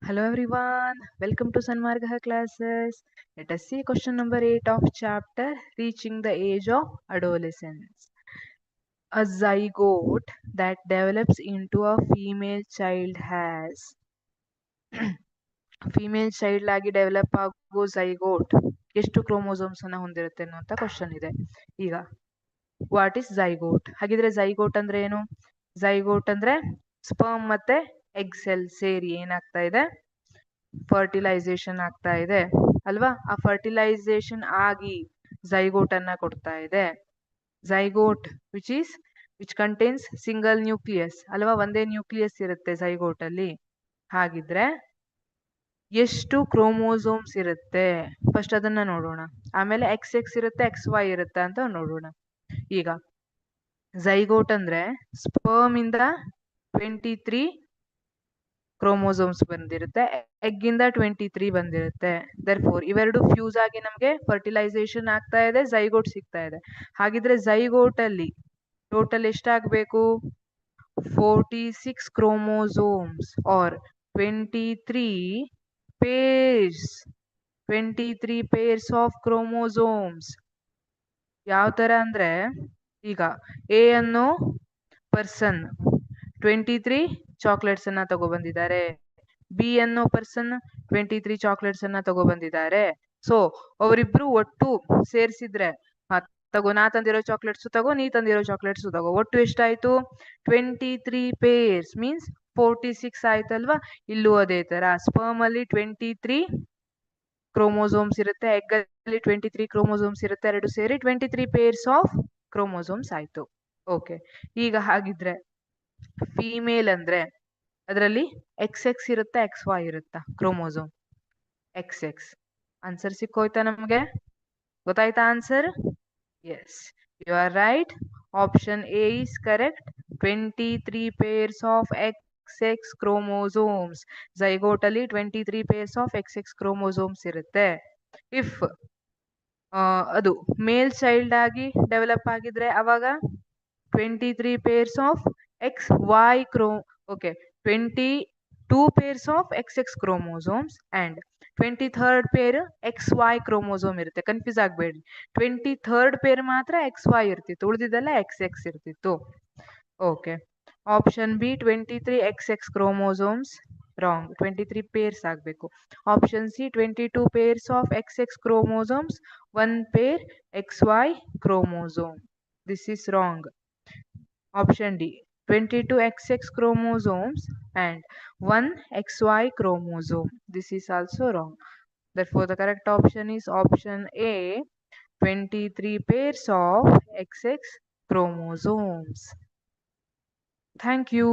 Hello everyone, welcome to Sanmargaha classes. Let us see question number 8 of chapter Reaching the Age of Adolescence. A zygote that develops into a female child has female child ಆಗಿ develop ಆಗೋ zygote ಎಷ್ಟು chromosomes ಅನ್ನ ಹೊಂದಿರುತ್ತೆ ಅನ್ನುವಂತ question ಇದೆ. ಈಗ what is zygote? ಹಾಗಿದ್ರೆ zygote ಅಂದ್ರೆ ಏನು? ಝೈಗೋಟ್ ಅಂದ್ರೆ ಸ್ಪರ್ಮ್ ಮತ್ತೆ ಎಗ್ ಸೆಲ್ ಸೇರಿ ಏನಾಗ್ತಾ ಇದೆ, ಫರ್ಟಿಲೈಸೇಷನ್ ಆಗ್ತಾ ಇದೆ ಅಲ್ವಾ? ಆ ಫರ್ಟಿಲೈಸೇಷನ್ ಆಗಿ ಝೈಗೋಟ್ ಅನ್ನ ಕೊಡ್ತಾ ಇದೆ. Zygote which contains single nucleus ಅಲ್ವಾ, ಒಂದೇ ನ್ಯೂಕ್ಲಿಯಸ್ ಇರುತ್ತೆ ಝೈಗೋಟ್ ಅಲ್ಲಿ. ಹಾಗಿದ್ರೆ ಎಷ್ಟು ಕ್ರೋಮೋಸೋಮ್ಸ್ ಇರುತ್ತೆ ಫಸ್ಟ್ ಅದನ್ನ ನೋಡೋಣ, ಆಮೇಲೆ ಎಕ್ಸ್ ಎಕ್ಸ್ ಇರುತ್ತೆ ಎಕ್ಸ್ ವೈ ಇರುತ್ತೆ ಅಂತ ನೋಡೋಣ. ಈಗ ಝೈಗೋಟ್ ಅಂದ್ರೆ ಸ್ಪರ್ಮ್ ಇಂದ 23 ಕ್ರೋಮೋಸೋಮ್ಸ್ ಬಂದಿರುತ್ತೆ, ಎಗ್ ಇಂದ 23 ಬಂದಿರುತ್ತೆ. ದರ್ಫೋರ್ ಇವೆರಡು ಫ್ಯೂಸ್ ಆಗಿ ನಮ್ಗೆ ಫರ್ಟಿಲೈಸೇಷನ್ ಆಗ್ತಾ ಇದೆ, ಝೈಗೋಟ್ ಸಿಗ್ತಾ ಇದೆ. ಹಾಗಿದ್ರೆ ಝೈಗೋಟ್ ಅಲ್ಲಿ ಟೋಟಲ್ ಎಷ್ಟಾಗಬೇಕು? 46 chromosomes are 23 pairs 23 pairs of chromosomes. ಯಾವ ತರ ಅಂದ್ರೆ, ಈಗ ಎ ಅನ್ನೋ ಪರ್ಸನ್ 23 ಚಾಕ್ಲೇಟ್ಸ್ ಅನ್ನ ತಗೊಬಂದಿದ್ದಾರೆ, ಬಿ ಅನ್ನೋ ಪರ್ಸನ್ 23 ಚಾಕ್ಲೇಟ್ಸ್ ಅನ್ನ ತಗೊಬಂದಿದ್ದಾರೆ. ಸೊ ಅವರಿಬ್ರು ಒಟ್ಟು ಸೇರಿಸಿದ್ರೆ, ತಗೋ ನಾ ತಂದಿರೋ ಚಾಕ್ಲೇಟ್ಸ್ ತಗೋ, ನೀ ತಂದಿರೋ ಚಾಕ್ಲೇಟ್ಸ್ ತಗೋ, ಒಟ್ಟು ಎಷ್ಟಾಯ್ತು? 23 ಪೇರ್ಸ್ ಮೀನ್ಸ್ 46 ಆಯ್ತಲ್ವಾ? ಇಲ್ಲೂ ಅದೇ ತರ ಸ್ಪರ್ಮ್ ಅಲ್ಲಿ 23 ಕ್ರೋಮೋಸೋಮ್ಸ್ ಇರುತ್ತೆ, ಎಗ್ ಅಲ್ಲಿ 23 ಕ್ರೋಮೋಸೋಮ್ಸ್ ಇರುತ್ತೆ, ಎರಡು ಸೇರಿ 23 ಪೇರ್ಸ್ ಆಫ್ ಕ್ರೋಮೋಸೋಮ್ಸ್ ಆಯ್ತು. ಓಕೆ, ಈಗ ಹಾಗಿದ್ರೆ ಫೀಮೇಲ್ ಅಂದ್ರೆ ಅದರಲ್ಲಿ ಎಕ್ಸ್ ಎಕ್ಸ್ ಇರುತ್ತಾ ಎಕ್ಸ್ ವೈ ಇರುತ್ತಾ? Chromosome X X. ಆನ್ಸರ್ ಸಿಕ್ಕೋಯ್ತಾ ನಮ್ಗೆ? ಗೊತ್ತಾಯ್ತಾ answer? Yes, you are right. Option A is correct. 23 pairs of XX chromosomes. zygote ಅಲ್ಲಿ 23 pairs of XX chromosomes ಇರುತ್ತೆ. ಇಫ್ ಅದು ಮೇಲ್ ಚೈಲ್ಡ್ ಆಗಿ ಡೆವಲಪ್ ಆಗಿದ್ರೆ ಅವಾಗ 23 pairs of XY okay, 22 pairs of XX chromosomes and 23rd pair XY chromosome ಇರುತ್ತೆ. Confuse ಆಗ್ಬೇಡಿ, 23rd pair ಮಾತ್ರ XY ಇರ್ತಿತ್ತು, ಉಳಿದಿದ್ದೆಲ್ಲ XX ಇರ್ತಿತ್ತು. Okay, option B 23 XX chromosomes wrong, 23 pairs ಆಗಬೇಕು. Option C 22 pairs of XX chromosomes, 1 pair XY chromosome. This is wrong. Option D 22 XX chromosomes and 1 XY chromosome. This is also wrong. Therefore the correct option is option A, 23 pairs of XX chromosomes. Thank you.